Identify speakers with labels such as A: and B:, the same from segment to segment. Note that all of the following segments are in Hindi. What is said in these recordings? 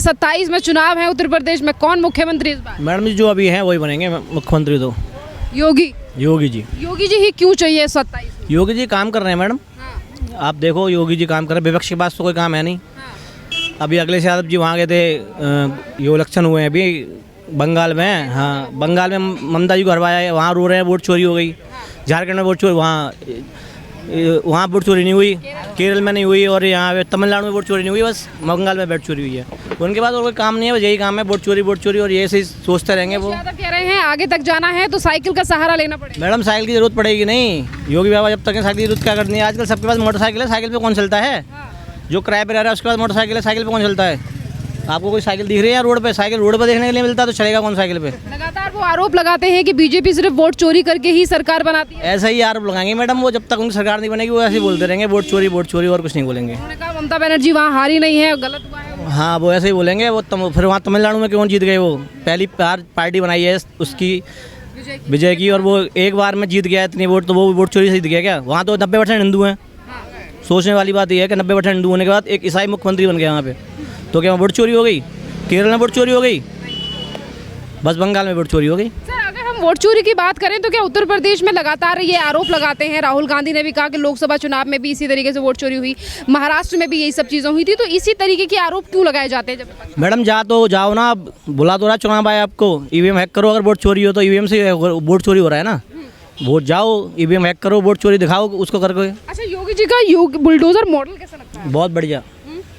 A: 27 में चुनाव है उत्तर प्रदेश में, कौन मुख्यमंत्री इस बार?
B: मैडम जी जो अभी हैं वही बनेंगे मुख्यमंत्री। तो
A: योगी।
B: योगी जी
A: ही क्यों चाहिए 27 में?
B: योगी जी काम कर रहे हैं मैडम।
A: हाँ।
B: आप देखो योगी जी काम कर रहे हैं, विपक्ष के पास तो कोई काम है नहीं।
A: हाँ।
B: अभी अखिलेश यादव जी वहाँ गए थे, ये इलेक्शन हुए हैं अभी बंगाल में। हाँ, बंगाल में ममता जी को हरवाया है, वहाँ रो रहे हैं वोट चोरी हो गई। झारखंड में वोट चोरी, वहाँ वोट चोरी नहीं हुई, केरल में नहीं हुई, और यहाँ पे तमिलनाडु में वोट चोरी नहीं हुई, बस बंगाल में वोट चोरी हुई है। उनके पास और कोई काम नहीं है, बस यही काम है, वोट चोरी, और ये ऐसे सोचते रहेंगे वो।
A: यादव कह रहे हैं आगे तक जाना है तो साइकिल का सहारा लेना पड़ेगा।
B: मैडम साइकिल की जरूरत पड़ेगी नहीं, योगी बाबा जब तक है साइकिल की जरूरत क्या करनी है? आजकल सबके पास मोटरसाइकिल है, साइकिल पे कौन चलता है? जो किराए पे रह रहा है उसके पास मोटरसाइकिल है, साइकिल पे कौन चलता है? आपको कोई साइकिल दिख रही है रोड पे? साइकिल रोड पे देखने के लिए मिलता है तो चलेगा कौन साइकिल पे?
A: लगातार वो आरोप लगाते हैं कि बीजेपी सिर्फ वोट चोरी करके ही सरकार बनाती है।
B: ऐसा ही आरोप लगाएंगे मैडम, वो जब तक उनकी सरकार नहीं बनेगी वो ऐसे ही बोलते रहेंगे वोट चोरी और कुछ नहीं बोलेंगे।
A: उन्होंने कहा ममता बनर्जी वहाँ हारी नहीं है, गलत हुआ है।
B: हाँ, वो ऐसे ही बोलेंगे। वो फिर वहाँ तमिलनाडु में क्यों जीत गए? वो पहली बार पार्टी बनाई है उसकी विजय की, और वो एक बार में जीत गया इतनी वोट, तो वो वोट चोरी से जीत गया क्या? वहाँ तो 90% हिंदू हैं। सोचने वाली बात यह है कि 90% हिंदू होने के बाद एक ईसाई मुख्यमंत्री बन गया वहाँ पे, तो क्या वोट चोरी हो गई? केरल में वोट चोरी हो गई, बस बंगाल में वोट चोरी हो गई।
A: सर अगर हम वोट चोरी की बात करें तो क्या उत्तर प्रदेश में लगातार ये आरोप लगाते हैं? राहुल गांधी ने भी कहा कि लोकसभा चुनाव में भी इसी तरीके से वोट चोरी हुई, महाराष्ट्र में भी यही सब चीज़ें हुई थी, तो इसी तरीके के आरोप क्यों लगाए जाते हैं? जब
B: मैडम जाओ ना, बुला तो रहा चुनाव आए आपको, ईवीएम हैक करो। अगर वोट चोरी हो तो ईवीएम से वोट चोरी हो रहा है ना, वोट जाओ ईवीएम हैक करो, वोट चोरी दिखाओ उसको करके।
A: अच्छा, योगी जी का बुलडोजर मॉडल कैसा लगता है?
B: बहुत बढ़िया।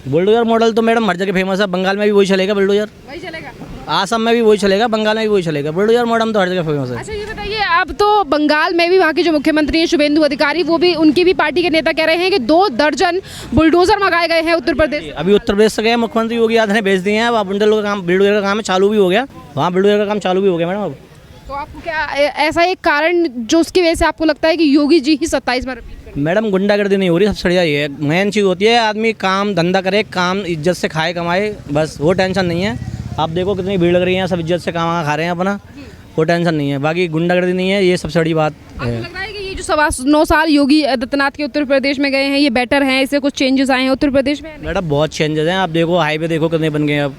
B: बुलडोजर मॉडल तो मैडम हर जगह फेमस है, बंगाल में भी वही चलेगा बुलडोजर,
A: वही चलेगा,
B: आसाम में भी वही चलेगा, बंगाल में भी वही चलेगा। बुलडोजर मॉडल तो हर जगह फेमस है।
A: अच्छा ये बताइए, अब तो बंगाल में भी वहाँ के जो मुख्यमंत्री हैं शुभेंदु अधिकारी, वो भी उनकी भी पार्टी के नेता कह रहे हैं कि 2 दर्जन बुलडोजर मंगाए गए हैं उत्तर प्रदेश।
B: अभी उत्तर प्रदेश से गए मुख्यमंत्री योगी आदित्यनाथ ने भेज दिए हैं। अब बुलडोजर का काम चालू भी हो गया, वहाँ बुलडोजर का काम चालू भी हो गया मैडम। अब
A: तो आपको क्या ऐसा एक कारण जो उसकी वजह से आपको लगता है कि योगी जी ही 27 में रिपीट करें?
B: मैडम गुंडागर्दी नहीं हो रही, सबसे बढ़िया ये है। मेन चीज़ होती है आदमी काम धंधा करे, काम इज्जत से खाए कमाए, बस वो टेंशन नहीं है। आप देखो कितनी भीड़ लग रही है, सब इज्जत से काम खा रहे हैं अपना, वो टेंशन नहीं है। बाकी गुंडागर्दी नहीं है, ये सबसे बड़ी बात है।
A: आपको लग रहा है कि ये जो 9 साल योगी आदित्यनाथ के उत्तर प्रदेश में गए हैं ये बेटर हैं, इससे कुछ चेंजेस आए हैं उत्तर प्रदेश में?
B: मैडम बहुत चेंजेस हैं। आप देखो हाईवे देखो कितने बन गए अब।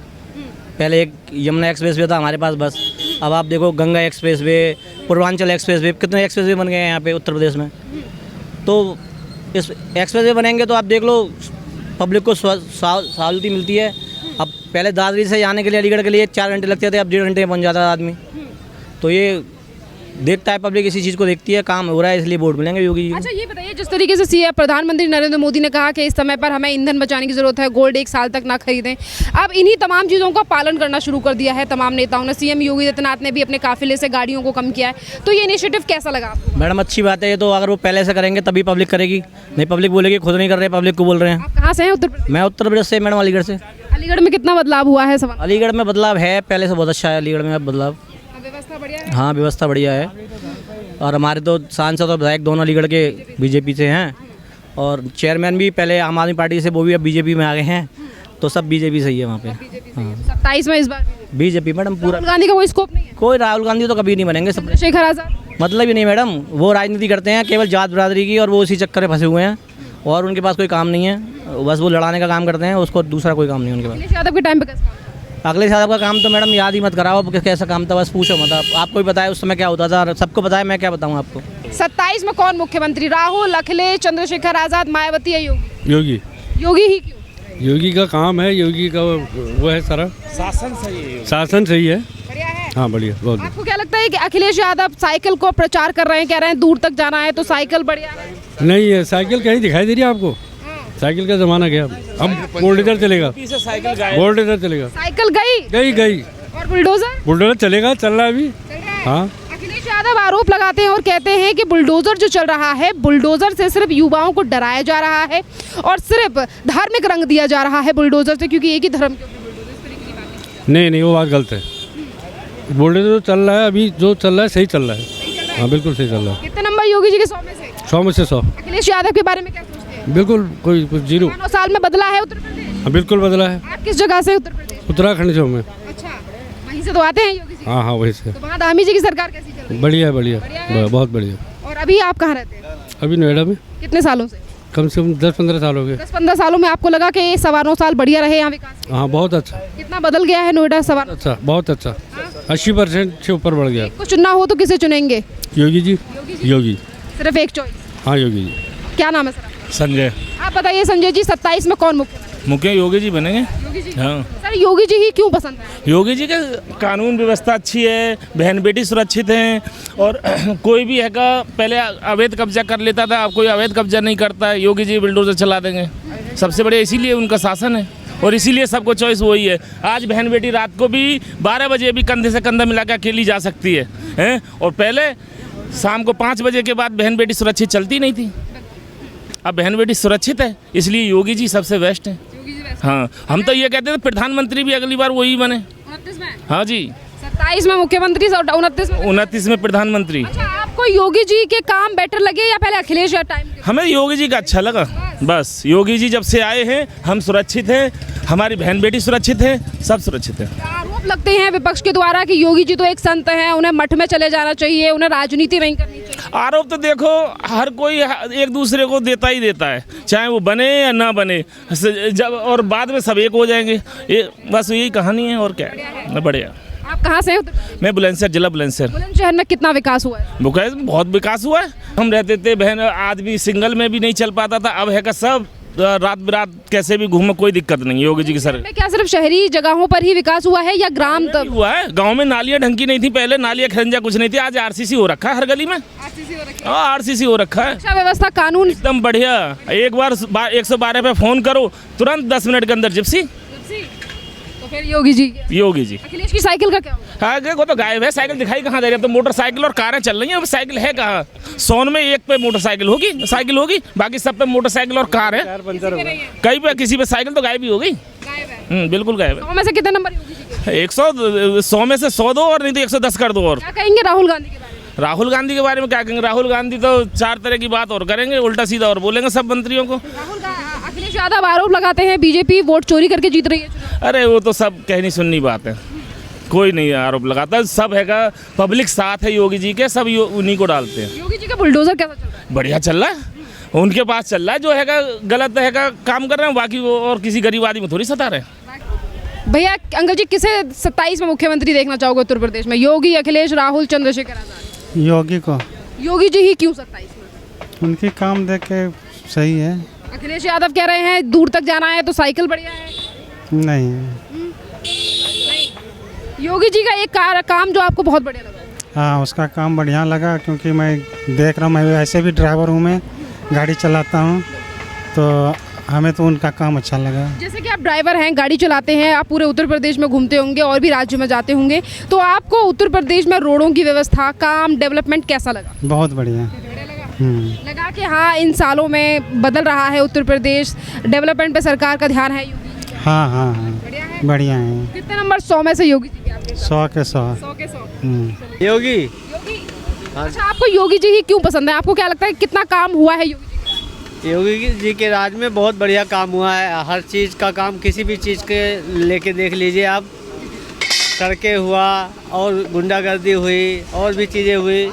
B: पहले एक यमुना एक्सप्रेस वे था हमारे पास बस, अब आप देखो Ganga express way, Purvanchal express way, कितने एक्सप्रेस वे बन गए हैं यहाँ पे उत्तर प्रदेश में। तो इस एक्सप्रेस वे बनेंगे तो आप देख लो पब्लिक को सहूलती मिलती है। अब पहले दादरी से जाने के लिए अलीगढ़ के लिए 4 घंटे लगते थे, अब 1.5 घंटे में पहुँच जाता है आदमी। तो ये देखता है पब्लिक, इसी चीज़ को देखती है, काम हो रहा है इसलिए वोट मिलेंगे योगी जी।
A: अच्छा ये बताइए, जिस तरीके से सीएम प्रधानमंत्री नरेंद्र मोदी ने कहा कि इस समय पर हमें ईंधन बचाने की जरूरत है, गोल्ड 1 साल तक ना खरीदें, अब इन्हीं तमाम चीज़ों का पालन करना शुरू कर दिया है तमाम नेताओं ने। सीएम योगी आदित्यनाथ ने भी अपने काफिले से गाड़ियों को कम किया है, तो ये इनिशिएटिव कैसा लगा आपको?
B: मैडम अच्छी बात है ये तो, अगर वो पहले से करेंगे तभी पब्लिक करेगी, नहीं पब्लिक बोलेगी खुद नहीं कर रहे, पब्लिक को बोल रहे हैं।
A: आप कहाँ से हैं उत्तर प्रदेश?
B: मैं उत्तर प्रदेश से मैडम, अलीगढ़ से।
A: अलीगढ़ में कितना बदलाव हुआ है सवाल?
B: अलीगढ़ में बदलाव है, पहले से बहुत अच्छा है अलीगढ़ में अब बदलाव।
A: व्यवस्था बढ़िया है?
B: हाँ व्यवस्था बढ़िया है, और हमारे तो सांसद और विधायक दोनों अलीगढ़ के बीजेपी से हैं, और चेयरमैन भी पहले आम आदमी पार्टी से, वो भी अब बीजेपी में आ गए हैं, तो सब बीजेपी सही है वहाँ पे। हाँ
A: 27 में इस बार
B: बीजेपी मैडम पूरा।
A: राहुल गांधी का कोई स्कोप नहीं है?
B: कोई राहुल गांधी तो कभी नहीं बनेंगे, सब
A: चंद्रशेखर आजाद
B: मतलब ही नहीं मैडम, वो राजनीति करते हैं केवल जात बिरादरी की, और वो उसी चक्कर में फंसे हुए हैं, और उनके पास कोई काम नहीं है, बस वो लड़ाने का काम करते हैं, उसको दूसरा कोई काम नहीं है उनके पास।
A: अखिलेश यादव के टाइम पे कैसा?
B: अखिलेश यादव का काम तो मैडम याद ही मत कराओ, कैसा काम था बस पूछो मत। आपको ही पता है उस समय क्या होता था, सबको पता है, मैं क्या बताऊँ आपको।
A: 27 में कौन मुख्यमंत्री? राहुल, अखिलेश, चंद्रशेखर आजाद, मायावती या योगी?
C: योगी।
A: योगी ही क्यों?
C: योगी का काम है, योगी का वो है सारा शासन सही है, शासन सही है,
A: बढ़िया है।
C: हाँ बढ़िया बहुत।
A: आपको क्या लगता है कि अखिलेश यादव साइकिल को प्रचार कर रहे हैं, कह रहे हैं दूर तक जाना है तो साइकिल बढ़िया है?
C: नहीं है, साइकिल कहीं दिखाई दे रही है आपको? साइकिल का जमाना गया, अब बुलडोजर चलेगा, बुलडोजर चलेगा।
A: साइकिल गई और
C: बुलडोजर चलेगा, चल रहा है अभी। हाँ
A: अखिलेश यादव आरोप लगाते हैं और कहते हैं कि बुलडोजर जो चल रहा है, बुलडोजर से सिर्फ युवाओं को डराया जा रहा है और सिर्फ धार्मिक रंग दिया जा रहा है बुलडोजर से, क्योंकि एक ही धर्म के ऊपर बुलडोजर, इस तरीके की बात है।
C: नहीं वो बात गलत है। बुलडोजर जो चल रहा है अभी, जो चल रहा है सही चल रहा है, हाँ बिल्कुल सही चल रहा है।
A: कितने नंबर योगी जी के 100 में से?
C: 100 में से 100।
A: अखिलेश यादव के बारे में क्या सोचते हैं?
C: बिल्कुल कोई कुछ 0।
A: 9 साल में बदला है उत्तर प्रदेश?
C: हाँ बिल्कुल बदला है।
A: आप किस जगह से उत्तर प्रदेश?
C: उत्तराखंड से हूँ मैं।
A: अच्छा, वहीं से तो आते हैं योगी जी?
C: हाँ वही से।
A: तो वहाँ धामी जी की सरकार कैसी चल रही है?
C: बढ़िया है, बढ़िया बहुत बढ़िया।
A: और अभी आप कहाँ रहते हैं?
C: अभी नोएडा में।
A: कितने सालों से?
C: कम से कम 10-15 साल हो गए।
A: 10-15 सालों में आपको लगा कि 9.25 साल बढ़िया रहे यहाँ विकास?
C: हाँ बहुत अच्छा,
A: कितना बदल गया है नोएडा सवा?
C: अच्छा बहुत अच्छा, 80% से ऊपर बढ़ गया।
A: को चुनना हो तो किसे चुनेंगे?
C: योगी जी। योगी।
A: सिर्फ एक चॉइस?
C: हाँ योगी जी।
A: क्या नाम है सर?
D: संजय।
A: आप बताइए संजय जी, 27 में कौन मुख्यमंत्री?
D: मुख्य योगी जी बनेंगे।
A: योगी जी।
D: हाँ,
A: सर योगी जी ही क्यों पसंद है?
D: योगी जी का कानून व्यवस्था अच्छी है, बहन बेटी सुरक्षित हैं, और कोई भी हैगा पहले अवैध कब्जा कर लेता था, अब कोई अवैध कब्जा नहीं करता है। योगी जी बुलडोजर चला देंगे, सबसे बड़े इसीलिए उनका शासन है, और इसीलिए सबको चॉइस वही है। आज बहन बेटी रात को भी 12 बजे भी कंधे से कंधा मिला के अकेली जा सकती है, और पहले शाम को 5 बजे के बाद बहन बेटी सुरक्षित चलती नहीं थी। अब बहन बेटी सुरक्षित है, इसलिए योगी जी सबसे बेस्ट है। हाँ, हम तो ये कहते थे प्रधानमंत्री भी अगली बार वही बने। 29 में? हाँ जी। 27
A: में मुख्यमंत्री, 29
D: में प्रधानमंत्री।
A: अच्छा, आपको योगी जी के काम बेटर लगे या पहले अखिलेश का टाइम?
D: हमें योगी जी का अच्छा लगा, बस योगी जी जब से आए हैं हम सुरक्षित हैं, हमारी बहन बेटी सुरक्षित है, सब सुरक्षित है।
A: आरोप लगते हैं विपक्ष के द्वारा कि योगी जी तो एक संत हैं, उन्हें मठ में चले जाना चाहिए, उन्हें राजनीति नहीं करनी चाहिए।
D: आरोप तो देखो हर कोई एक दूसरे को देता ही देता है, चाहे वो बने या ना बने, जब और बाद में सब एक हो जाएंगे। ये बस यही कहानी है, और क्या है। बढ़िया।
A: आप कहाँ से?
D: मैं बुलंदशहर, जिला बुलंदशहर।
A: बुलंदशहर में कितना विकास हुआ है?
D: बहुत विकास हुआ है। हम रहते थे बहन, आदमी सिंगल में भी नहीं चल पाता था, अब है का सब रात बिरात कैसे भी घूमे, कोई दिक्कत नहीं। योगी जी की सर
A: क्या सिर्फ शहरी जगहों पर ही विकास हुआ है या ग्राम तक
D: हुआ है? गांव में नालियां ढंग की नहीं थी, पहले नालियां खरंजा कुछ नहीं थी, आज आरसीसी हो रखा है हर गली में। आरसीसी हो रखा है।
A: शिक्षा व्यवस्था, कानून
D: एकदम बढ़िया। एक बार 112 पे फोन करो, तुरंत 10 मिनट के अंदर जिप्सी।
A: तो फिर योगी जी। अखिलेश की साइकिल का क्या होगा?
D: हाँ, वो तो गायब है, साइकिल दिखाई कहाँ दे रही है? तो मोटरसाइकिल और कारें चल रही हैं, अब साइकिल है कहाँ? सोन में एक पे मोटरसाइकिल होगी, बाकी सब पे मोटरसाइकिल और कार है। कहीं पे किसी पे साइकिल तो गायब ही हो गई। बिल्कुल गायब है।
A: 100 में से कितने नंबर योगी जी के?
D: 100 में से 100 दो, और नहीं तो 110 कर दो। और
A: क्या कहेंगे राहुल गांधी के बारे में?
D: राहुल गांधी के बारे में क्या कहेंगे? राहुल गांधी तो 4 तरह की बात और करेंगे, उल्टा सीधा और बोलेंगे सब मंत्रियों को।
A: अखिलेश यादव आरोप लगाते हैं बीजेपी वोट चोरी करके जीत रही है।
D: अरे वो तो सब कहनी सुननी बात है, कोई नहीं आरोप लगाता, सब हैगा पब्लिक साथ है योगी जी के, सब उन्हीं को डालते हैं।
A: योगी जी का बुलडोजर कैसा चल रहा है?
D: बढ़िया चल रहा है, उनके पास चल रहा है। जो हैगा गलत हैगा काम कर रहे हैं, बाकी वो और किसी गरीब आदमी को थोड़ी सता रहे हैं।
A: भैया अंकल जी, किसे 27 में मुख्यमंत्री देखना चाहोगे उत्तर प्रदेश में? योगी, अखिलेश, राहुल, चंद्रशेखर आजाद?
E: योगी को।
A: योगी जी ही क्यों 27 में?
E: उनके काम देख के सही है।
A: अखिलेश यादव कह रहे हैं दूर तक जाना है तो साइकिल बढ़िया है।
E: नहीं,
A: योगी जी का एक काम जो आपको बहुत बढ़िया लगा?
E: हाँ, उसका काम बढ़िया लगा, क्योंकि मैं देख रहा हूँ, मैं ऐसे भी ड्राइवर हूँ, मैं गाड़ी चलाता हूँ, तो हमें तो उनका काम अच्छा लगा।
A: जैसे कि आप ड्राइवर हैं, गाड़ी चलाते हैं, आप पूरे उत्तर प्रदेश में घूमते होंगे और भी राज्यों में जाते होंगे, तो आपको उत्तर प्रदेश में रोडों की व्यवस्था, काम, डेवलपमेंट कैसा लगा?
E: बहुत बढ़िया
A: लगा कि हाँ इन सालों में बदल रहा है उत्तर प्रदेश, डेवलपमेंट पे सरकार का ध्यान है। योगी
E: हाँ हाँ हाँ, बढ़िया है।
A: कितने नंबर 100 में से योगी जी के आपके?
E: 100 के 100।
A: 100 के 100।
B: योगी।
A: अच्छा, आपको योगी जी ही क्यों पसंद है? आपको क्या लगता है कितना काम हुआ है योगी जी?
B: योगी जी के राज में बहुत बढ़िया काम हुआ है, हर चीज़ का काम, किसी भी चीज़ के लेके देख लीजिए आप, सड़कें हुआ और गुंडागर्दी हुई और भी चीज़ें हुई,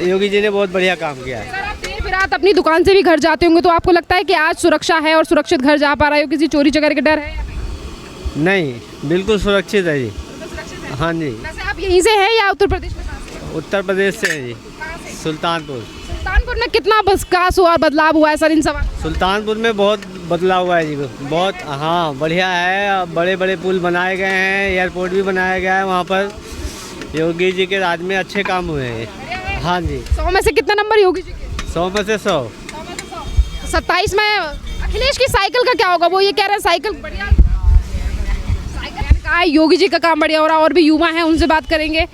B: योगी जी ने बहुत बढ़िया काम किया है।
A: सर, आप देर रात अपनी दुकान से भी घर जाते होंगे, तो आपको लगता है कि आज सुरक्षा है और सुरक्षित घर जा पा रहे हो? किसी चोरी चकारी का डर है?
B: नहीं, बिल्कुल सुरक्षित है जी। हाँ जी।
A: वैसे आप यहीं से हैं या उत्तर प्रदेश में?
B: उत्तर प्रदेश से है जी, सुल्तानपुर।
A: सुल्तानपुर में कितना विकास हुआ और बदलाव हुआ है सर इन सवाल?
B: सुल्तानपुर में बहुत बदलाव हुआ है जी, बहुत। हाँ, बढ़िया है, बड़े बड़े पुल बनाए गए हैं, एयरपोर्ट भी बनाया गया है वहाँ पर। योगी जी के राज में अच्छे काम हुए हैं। हाँ जी।
A: 100 में से कितने नंबर योगी जी के?
B: 100 में से 100।
A: 27 में अखिलेश की साइकिल का क्या होगा? वो ये कह रहे हैं साइकिल बढ़िया, साइकिल कहा है, योगी जी का काम बढ़िया हो रहा है। और भी युवा हैं, उनसे बात करेंगे।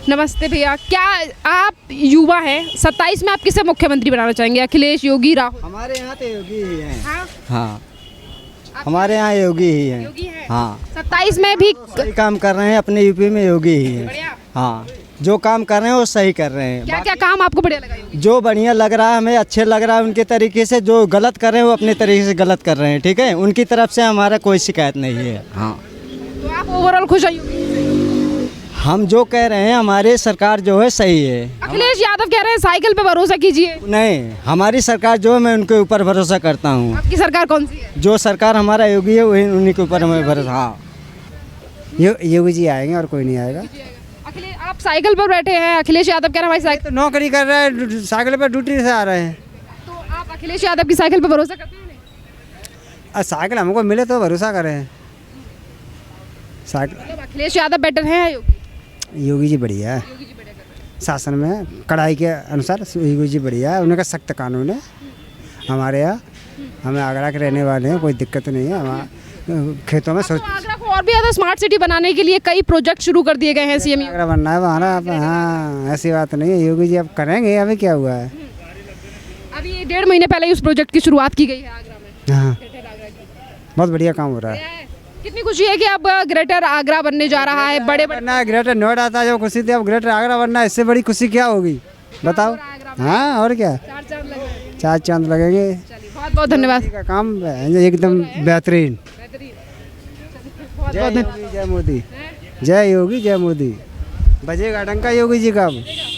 A: नमस्ते भैया, क्या आप युवा हैं, 27 में आप किसे मुख्यमंत्री बनाना चाहेंगे? अखिलेश, योगी, राहुल?
F: हमारे यहाँ तो योगी ही हैं।
A: हाँ?
F: हाँ, हमारे यहाँ योगी ही हैं।
A: योगी है।
F: हाँ,
A: 27 में भी
F: सही काम कर रहे हैं, अपने यूपी में योगी ही हैं।
A: बढ़िया।
F: हाँ, जो काम कर रहे हैं वो सही कर रहे हैं।
A: क्या क्या काम आपको बढ़िया लगा?
F: जो बढ़िया लग रहा है, हमें अच्छे लग रहा है उनके तरीके से। जो गलत कर रहे हैं वो अपने तरीके से गलत कर रहे हैं, ठीक है। उनकी तरफ से हमारा कोई शिकायत नहीं है। हाँ,
A: तो आप ओवरऑल खुश हैं योगी?
F: हम जो कह रहे हैं हमारी सरकार जो है सही है।
A: अखिलेश यादव कह रहे हैं साइकिल पे भरोसा कीजिए।
F: नहीं, हमारी सरकार जो है मैं उनके ऊपर भरोसा करता हूँ।
A: आपकी सरकार कौन सी है?
F: जो सरकार हमारा योगी है वही उन्हीं के ऊपर हमें भरोसा। हाँ, योगी जी आएंगे और कोई नहीं आएगा।
A: अखिलेश, आप साइकिल पर बैठे हैं, अखिलेश यादव कह रहे हैं हमारी साइकिल।
F: तो नौकरी कर रहे हैं, साइकिल पर ड्यूटी से आ रहे हैं।
A: तो आप अखिलेश यादव की साइकिल पर भरोसा करते हैं?
F: साइकिल हमको मिले तो भरोसा करें। साइकिल
A: मतलब अखिलेश यादव बेटर है या योगी?
F: योगी जी बढ़िया है, शासन में कड़ाई के अनुसार योगी जी बढ़िया है। उनका सख्त कानून है। हमारे यहाँ, हमें आगरा के रहने वाले हैं, कोई दिक्कत नहीं है। हमारे खेतों में
A: तो आगरा को और भी ज़्यादा स्मार्ट सिटी बनाने के लिए कई प्रोजेक्ट शुरू कर दिए गए हैं सीएम।
F: आगरा बनना है हमारा। हाँ, ऐसी बात नहीं है, योगी जी अब करेंगे। अभी क्या हुआ है?
A: अभी 1.5 महीने पहले ही उस प्रोजेक्ट की शुरुआत की गई है आगरा में।
F: हाँ, बहुत बढ़िया काम हो रहा है।
A: कितनी खुशी है कि अब ग्रेटर आगरा बनने जा रहा है। बड़े बड़े
F: बनना है, ग्रेटर नोएडा था जो खुशी थी, अब ग्रेटर आगरा बनना है। इससे बड़ी खुशी क्या होगी बताओ? हाँ, और क्या,
A: 4 चांद लगे हैं।
F: 4 चांद लगेंगे।
A: बहुत बहुत धन्यवाद।
F: का काम एकदम बेहतरीन।
A: बहुत
F: जय
A: बहुत
F: योगी जय मोदी, जय योगी जय मोदी। बजेगा डंका योगी जी का।